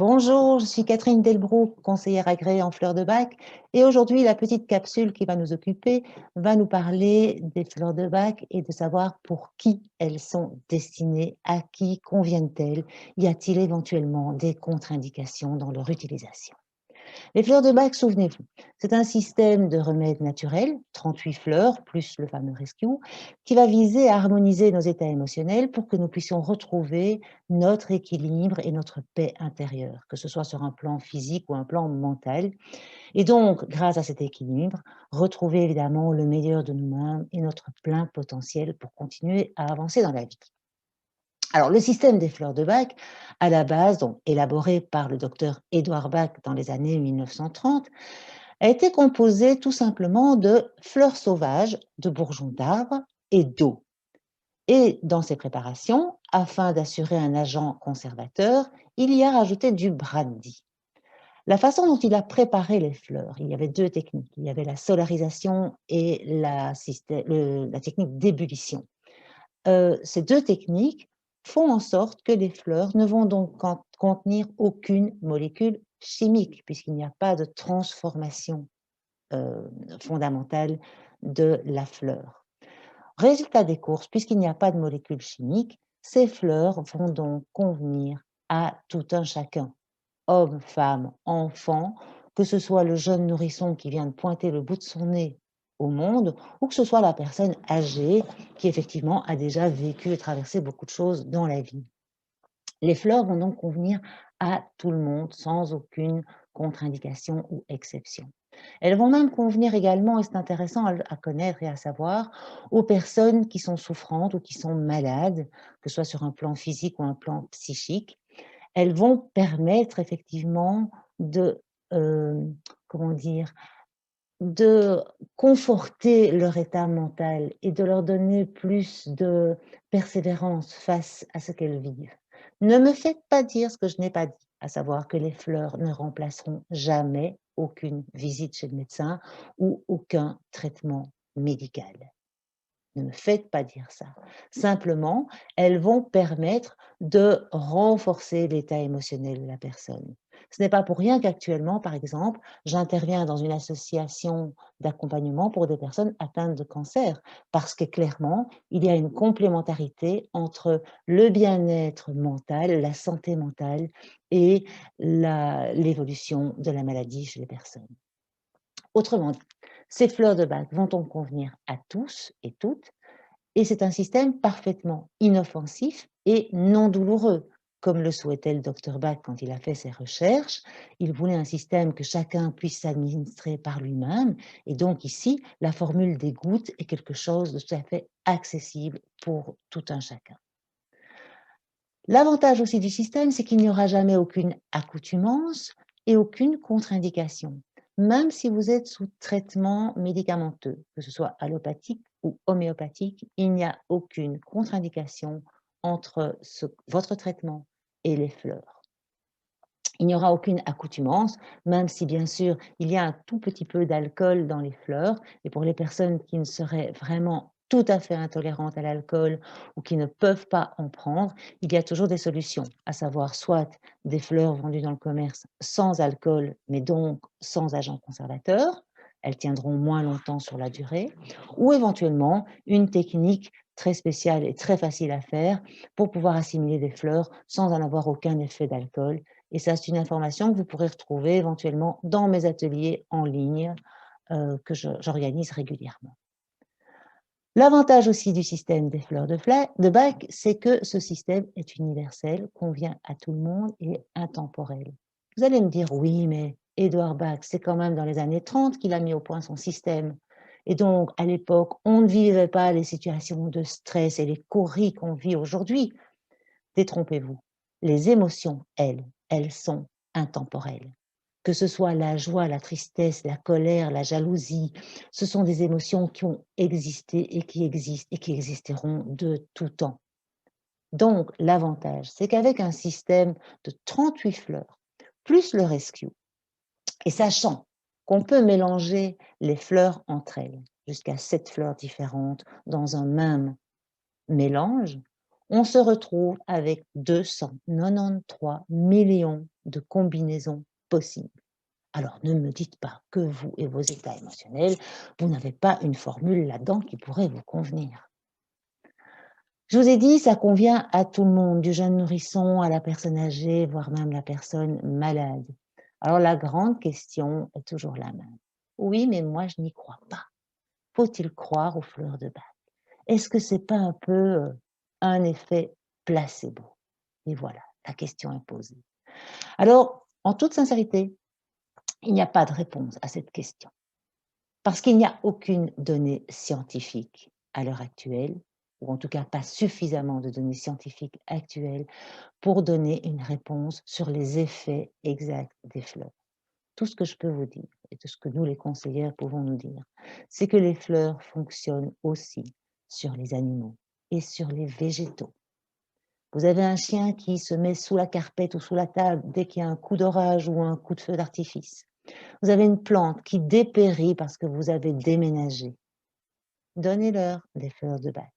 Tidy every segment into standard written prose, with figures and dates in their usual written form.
Bonjour, je suis Catherine Delbrou, conseillère agréée en fleurs de bac. Et aujourd'hui, la petite capsule qui va nous occuper va nous parler des fleurs de bac et de savoir pour qui elles sont destinées, à qui conviennent-elles, y a-t-il éventuellement des contre-indications dans leur utilisation. Les fleurs de bac, souvenez-vous, c'est un système de remèdes naturels, 38 fleurs plus le fameux rescue, qui va viser à harmoniser nos états émotionnels pour que nous puissions retrouver notre équilibre et notre paix intérieure, que ce soit sur un plan physique ou un plan mental. Et donc, grâce à cet équilibre, retrouver évidemment le meilleur de nous-mêmes et notre plein potentiel pour continuer à avancer dans la vie. Alors, le système des fleurs de Bach, à la base, donc élaboré par le docteur Édouard Bach dans les années 1930, a été composé tout simplement de fleurs sauvages, de bourgeons d'arbres et d'eau. Et dans ces préparations, afin d'assurer un agent conservateur, il y a rajouté du brandy. La façon dont il a préparé les fleurs, il y avait deux techniques. Il y avait la solarisation et la technique d'ébullition. Ces deux techniques font en sorte que les fleurs ne vont donc contenir aucune molécule chimique, puisqu'il n'y a pas de transformation fondamentale de la fleur. Résultat des courses, puisqu'il n'y a pas de molécules chimiques, ces fleurs vont donc convenir à tout un chacun, homme, femme, enfant, que ce soit le jeune nourrisson qui vient de pointer le bout de son nez au monde, ou que ce soit la personne âgée qui effectivement a déjà vécu et traversé beaucoup de choses dans la vie. Les fleurs vont donc convenir à tout le monde sans aucune contre-indication ou exception. Elles vont même convenir également, et c'est intéressant à connaître et à savoir, aux personnes qui sont souffrantes ou qui sont malades, que ce soit sur un plan physique ou un plan psychique. Elles vont permettre effectivement de, comment dire, de conforter leur état mental et de leur donner plus de persévérance face à ce qu'elles vivent. Ne me faites pas dire ce que je n'ai pas dit, à savoir que les fleurs ne remplaceront jamais aucune visite chez le médecin ou aucun traitement médical. Ne me faites pas dire ça. Simplement, elles vont permettre de renforcer l'état émotionnel de la personne. Ce n'est pas pour rien qu'actuellement, par exemple, j'interviens dans une association d'accompagnement pour des personnes atteintes de cancer, parce que clairement, il y a une complémentarité entre le bien-être mental, la santé mentale et l'évolution de la maladie chez les personnes. Autrement dit, ces fleurs de bac vont donc convenir à tous et toutes, et c'est un système parfaitement inoffensif et non douloureux, comme le souhaitait le docteur Bach quand il a fait ses recherches. Il voulait un système que chacun puisse s'administrer par lui-même, et donc ici, la formule des gouttes est quelque chose de tout à fait accessible pour tout un chacun. L'avantage aussi du système, c'est qu'il n'y aura jamais aucune accoutumance et aucune contre-indication, même si vous êtes sous traitement médicamenteux, que ce soit allopathique ou homéopathique, il n'y a aucune contre-indication entre votre traitement et les fleurs. Il n'y aura aucune accoutumance, même si bien sûr il y a un tout petit peu d'alcool dans les fleurs, et pour les personnes qui ne seraient vraiment tout à fait intolérantes à l'alcool ou qui ne peuvent pas en prendre, il y a toujours des solutions, à savoir soit des fleurs vendues dans le commerce sans alcool, mais donc sans agent conservateur, elles tiendront moins longtemps sur la durée, ou éventuellement une technique très spéciale et très facile à faire pour pouvoir assimiler des fleurs sans en avoir aucun effet d'alcool. Et ça, c'est une information que vous pourrez retrouver éventuellement dans mes ateliers en ligne que j'organise régulièrement. L'avantage aussi du système des fleurs de Bach, c'est que ce système est universel, convient à tout le monde et est intemporel. Vous allez me dire, oui, mais Édouard Bach, c'est quand même dans les années 30 qu'il a mis au point son système. Et donc, à l'époque, on ne vivait pas les situations de stress et les courries qu'on vit aujourd'hui. Détrompez-vous. Les émotions, elles sont intemporelles. Que ce soit la joie, la tristesse, la colère, la jalousie, ce sont des émotions qui ont existé et qui existent et qui existeront de tout temps. Donc, l'avantage, c'est qu'avec un système de 38 fleurs, plus le rescue, et sachant qu'on peut mélanger les fleurs entre elles, jusqu'à 7 fleurs différentes dans un même mélange, on se retrouve avec 293 millions de combinaisons possibles. Alors ne me dites pas que vous et vos états émotionnels, vous n'avez pas une formule là-dedans qui pourrait vous convenir. Je vous ai dit, ça convient à tout le monde, du jeune nourrisson à la personne âgée, voire même la personne malade. Alors la grande question est toujours la même. Oui, mais moi je n'y crois pas. Faut-il croire aux fleurs de bac? Est-ce que c'est pas un peu un effet placebo? Et voilà, la question est posée. Alors, en toute sincérité, il n'y a pas de réponse à cette question. Parce qu'il n'y a aucune donnée scientifique à l'heure actuelle, ou en tout cas pas suffisamment de données scientifiques actuelles pour donner une réponse sur les effets exacts des fleurs. Tout ce que je peux vous dire, et tout ce que nous les conseillères pouvons nous dire, c'est que les fleurs fonctionnent aussi sur les animaux et sur les végétaux. Vous avez un chien qui se met sous la carpette ou sous la table dès qu'il y a un coup d'orage ou un coup de feu d'artifice. Vous avez une plante qui dépérit parce que vous avez déménagé. Donnez-leur des fleurs de bac.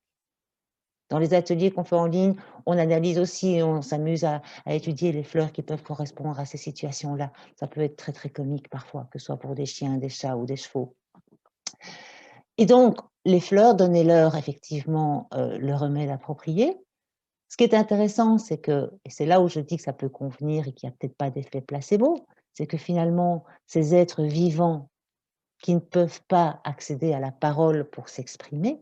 Dans les ateliers qu'on fait en ligne, on analyse aussi et on s'amuse à étudier les fleurs qui peuvent correspondre à ces situations-là. Ça peut être très, très comique parfois, que ce soit pour des chiens, des chats ou des chevaux. Et donc, les fleurs, donnez-leur effectivement le remède approprié. Ce qui est intéressant, c'est que, et c'est là où je dis que ça peut convenir et qu'il n'y a peut-être pas d'effet placebo, c'est que finalement, ces êtres vivants qui ne peuvent pas accéder à la parole pour s'exprimer,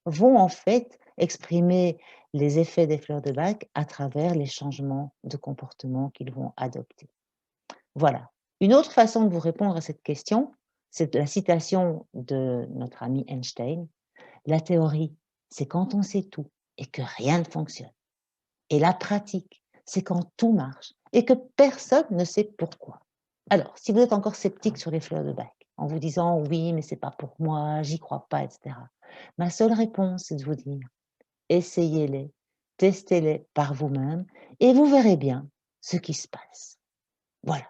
vont en fait exprimer les effets des fleurs de bac à travers les changements de comportement qu'ils vont adopter. Voilà. Une autre façon de vous répondre à cette question, c'est la citation de notre ami Einstein. La théorie, c'est quand on sait tout et que rien ne fonctionne. Et la pratique, c'est quand tout marche et que personne ne sait pourquoi. Alors, si vous êtes encore sceptique sur les fleurs de bac, en vous disant oui, mais c'est pas pour moi, j'y crois pas, etc. Ma seule réponse, c'est de vous dire essayez-les, testez-les par vous-même et vous verrez bien ce qui se passe. Voilà.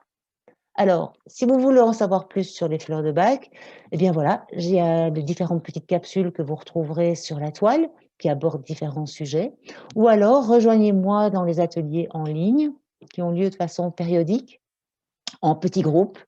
Alors, si vous voulez en savoir plus sur les fleurs de bac, eh bien voilà, j'ai de différentes petites capsules que vous retrouverez sur la toile qui abordent différents sujets. Ou alors, rejoignez-moi dans les ateliers en ligne qui ont lieu de façon périodique, en petits groupes,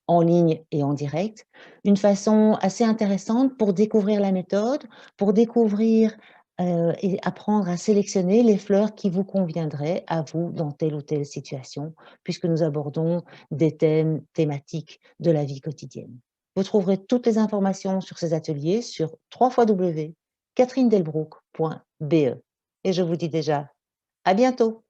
en ligne et en direct. Une façon assez intéressante pour découvrir la méthode, pour découvrir et apprendre à sélectionner les fleurs qui vous conviendraient à vous dans telle ou telle situation, puisque nous abordons des thèmes thématiques de la vie quotidienne. Vous trouverez toutes les informations sur ces ateliers sur www.catherinedelbrook.be. Et je vous dis déjà à bientôt.